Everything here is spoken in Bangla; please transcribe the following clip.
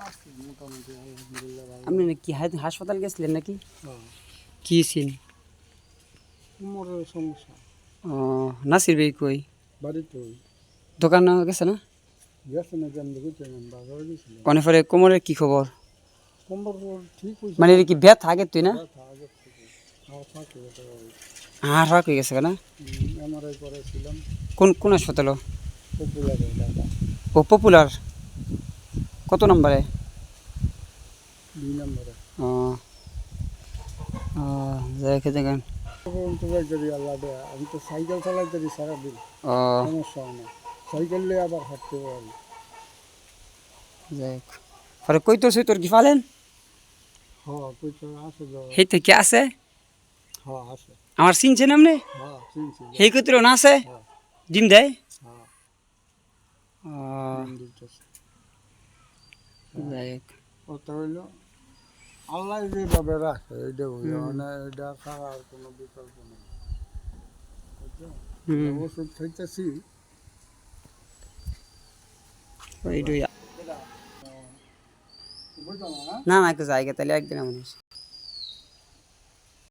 আছি মোটামুটি আলহামদুলিল্লাহ ভালো। আপনি কি হাসপাতাল গেছিলেন নাকি? হ্যাঁ, কি ছিল? কোমরের সমস্যা। ও, নাসির ভাই কই? বাড়িতে দোকানে গেছে না? গেছে না কেন বুঝছেন, বাজারে গেছিলাম। অনেক পরে কোমরের কি খবর? কোমর ঠিক হয়েছে মানে না, এটা কি ব্যথা আগে তুই না? ব্যথা আগের থেকে। থাকে এটা হাড় ফাঁক হয়ে গেছে না? এমআরআই করেছিলাম কোন হাসপাতাল? পপুলারে ঢাকা ও পপুলার। কত নম্বরে? 2 নম্বরে। ও, ও, যাই খেতে গান। আল্লাহ দেয়া, আমি তো সাইকেল চালাইতে সারাদিন, ও, সমস্যা হয় না। সাইকেল নিয়ে আবার হাঁটতে পারি। যাই পরে কই তোর কি ফালেন? হ্যাঁ, কইতে আছে তো। সেই থেকে আছে হ্যাঁ আছে। আমার চিনছেন আপনি? হ্যাঁ চিনছি। সেই কইতর না আছে হ্যাঁ ডিম দেয়। হ্যাঁ ও, দিতেছে। যাই কথা হইল আল্লাহ যেভাবে রাখে এইটা হইল, মানে এটা ছাড়া আর কোনো বিকল্প নেই। ওষুধ খাইতেছি। এইটুই। বুঝলাম না। না একটু জায়গা তাহলে একদিন আমি